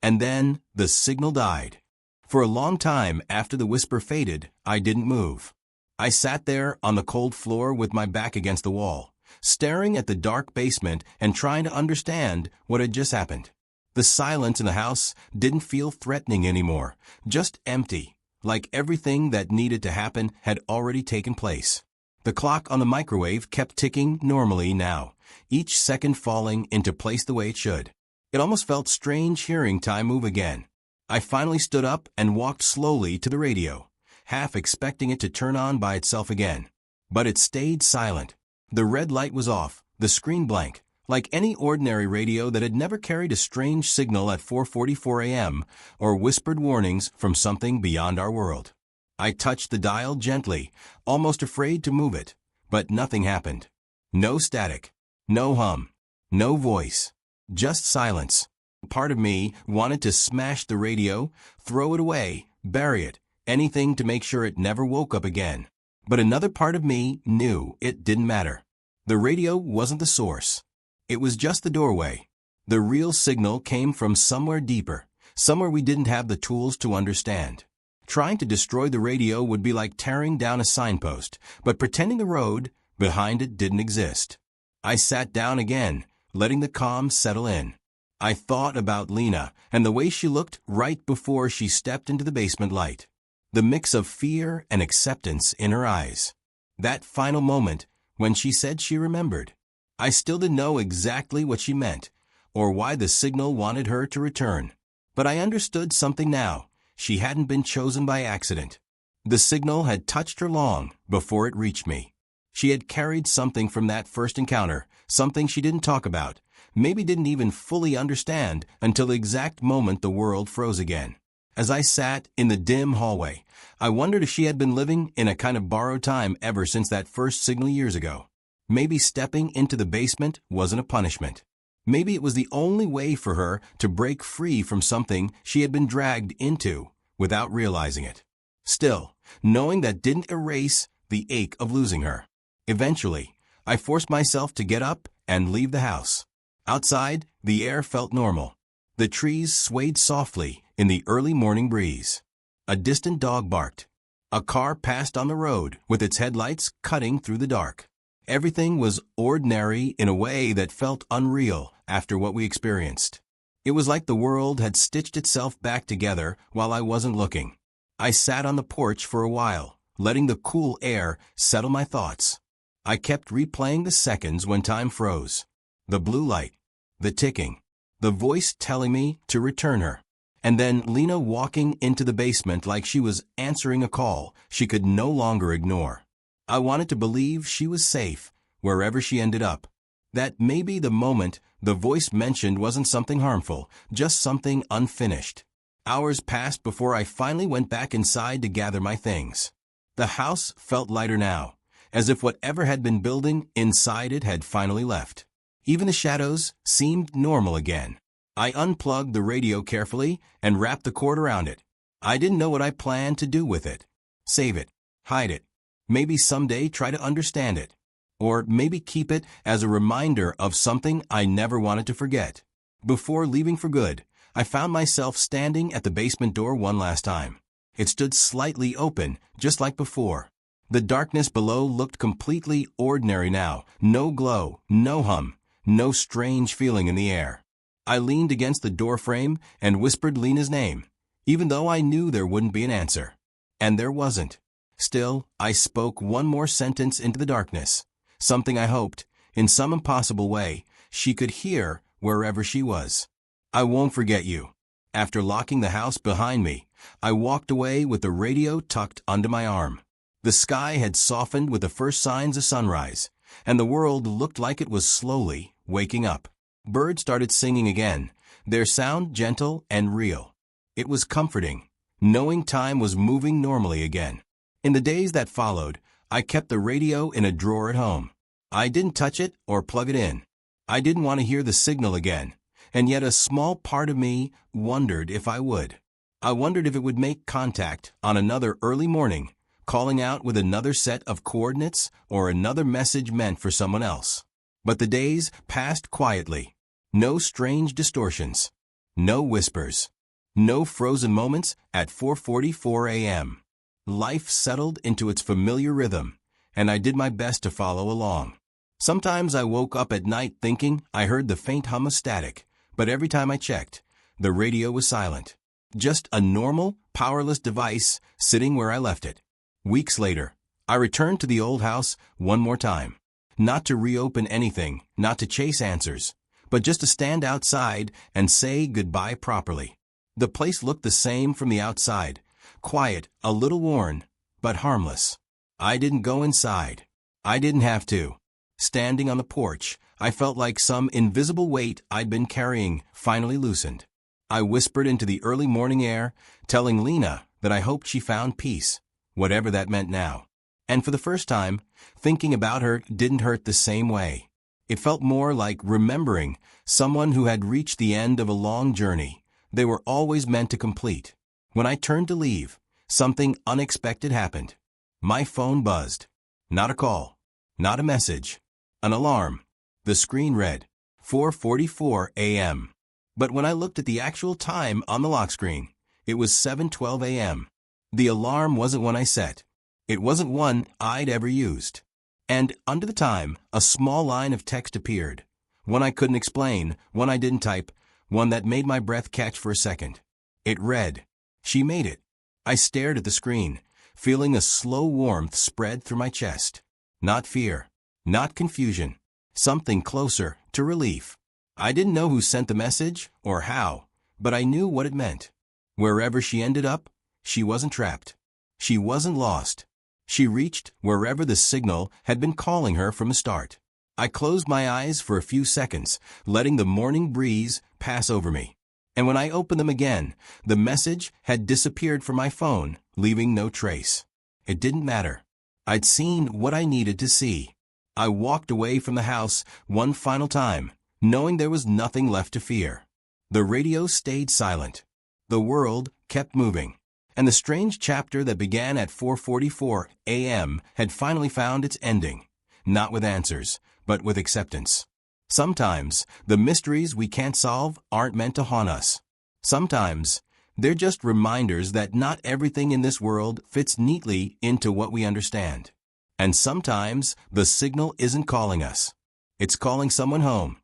And then the signal died. For a long time after the whisper faded, I didn't move. I sat there on the cold floor with my back against the wall, staring at the dark basement and trying to understand what had just happened. The silence in the house didn't feel threatening anymore, just empty, like everything that needed to happen had already taken place. The clock on the microwave kept ticking normally now, each second falling into place the way it should. It almost felt strange hearing time move again. I finally stood up and walked slowly to the radio, half expecting it to turn on by itself again. But it stayed silent. The red light was off, the screen blank, like any ordinary radio that had never carried a strange signal at 4:44 a.m. or whispered warnings from something beyond our world. I touched the dial gently, almost afraid to move it, but nothing happened. No static, no hum, no voice, just silence. Part of me wanted to smash the radio, throw it away, bury it, anything to make sure it never woke up again. But another part of me knew it didn't matter. The radio wasn't the source. It was just the doorway. The real signal came from somewhere deeper, somewhere we didn't have the tools to understand. Trying to destroy the radio would be like tearing down a signpost, but pretending the road behind it didn't exist. I sat down again, letting the calm settle in. I thought about Lena and the way she looked right before she stepped into the basement light. The mix of fear and acceptance in her eyes. That final moment when she said she remembered. I still didn't know exactly what she meant or why the signal wanted her to return. But I understood something now. She hadn't been chosen by accident. The signal had touched her long before it reached me. She had carried something from that first encounter, something she didn't talk about, maybe didn't even fully understand until the exact moment the world froze again. As I sat in the dim hallway, I wondered if she had been living in a kind of borrowed time ever since that first signal years ago. Maybe stepping into the basement wasn't a punishment. Maybe it was the only way for her to break free from something she had been dragged into without realizing it. Still, knowing that didn't erase the ache of losing her. Eventually, I forced myself to get up and leave the house. Outside, the air felt normal. The trees swayed softly in the early morning breeze. A distant dog barked. A car passed on the road with its headlights cutting through the dark. Everything was ordinary in a way that felt unreal after what we experienced. It was like the world had stitched itself back together while I wasn't looking. I sat on the porch for a while, letting the cool air settle my thoughts. I kept replaying the seconds when time froze. The blue light, the ticking, the voice telling me to return her. And then Lena walking into the basement like she was answering a call she could no longer ignore. I wanted to believe she was safe, wherever she ended up. That maybe the moment the voice mentioned wasn't something harmful, just something unfinished. Hours passed before I finally went back inside to gather my things. The house felt lighter now, as if whatever had been building inside it had finally left. Even the shadows seemed normal again. I unplugged the radio carefully and wrapped the cord around it. I didn't know what I planned to do with it. Save it, hide it, maybe someday try to understand it. Or maybe keep it as a reminder of something I never wanted to forget. Before leaving for good, I found myself standing at the basement door one last time. It stood slightly open, just like before. The darkness below looked completely ordinary now. No glow, no hum, no strange feeling in the air. I leaned against the doorframe and whispered Lena's name, even though I knew there wouldn't be an answer. And there wasn't. Still, I spoke one more sentence into the darkness, something I hoped, in some impossible way, she could hear wherever she was. I won't forget you. After locking the house behind me, I walked away with the radio tucked under my arm. The sky had softened with the first signs of sunrise, and the world looked like it was slowly waking up. Birds started singing again, their sound gentle and real. It was comforting, knowing time was moving normally again. In the days that followed, I kept the radio in a drawer at home. I didn't touch it or plug it in. I didn't want to hear the signal again, and yet a small part of me wondered if I would. I wondered if it would make contact on another early morning, calling out with another set of coordinates or another message meant for someone else. But the days passed quietly. No strange distortions. No whispers. No frozen moments at 4:44 a.m. Life settled into its familiar rhythm, and I did my best to follow along. Sometimes I woke up at night thinking I heard the faint hum of static, but every time I checked, the radio was silent. Just a normal, powerless device sitting where I left it. Weeks later, I returned to the old house one more time. Not to reopen anything, not to chase answers, but just to stand outside and say goodbye properly. The place looked the same from the outside, quiet, a little worn, but harmless. I didn't go inside. I didn't have to. Standing on the porch, I felt like some invisible weight I'd been carrying finally loosened. I whispered into the early morning air, telling Lena that I hoped she found peace, whatever that meant now. And for the first time, thinking about her didn't hurt the same way. It felt more like remembering someone who had reached the end of a long journey they were always meant to complete. When I turned to leave, something unexpected happened. My phone buzzed. Not a call. Not a message. An alarm. The screen read 4:44 a.m. But when I looked at the actual time on the lock screen, it was 7:12 a.m. The alarm wasn't one I set. It wasn't one I'd ever used. And under the time, a small line of text appeared. One I couldn't explain, one I didn't type, one that made my breath catch for a second. It read, "She made it." I stared at the screen, feeling a slow warmth spread through my chest. Not fear, not confusion, something closer to relief. I didn't know who sent the message or how, but I knew what it meant. Wherever she ended up, she wasn't trapped. She wasn't lost. She reached wherever the signal had been calling her from the start. I closed my eyes for a few seconds, letting the morning breeze pass over me. And when I opened them again, the message had disappeared from my phone, leaving no trace. It didn't matter. I'd seen what I needed to see. I walked away from the house one final time, knowing there was nothing left to fear. The radio stayed silent. The world kept moving. And the strange chapter that began at 4:44 a.m. had finally found its ending, not with answers, but with acceptance. Sometimes, the mysteries we can't solve aren't meant to haunt us. Sometimes, they're just reminders that not everything in this world fits neatly into what we understand. And sometimes, the signal isn't calling us. It's calling someone home.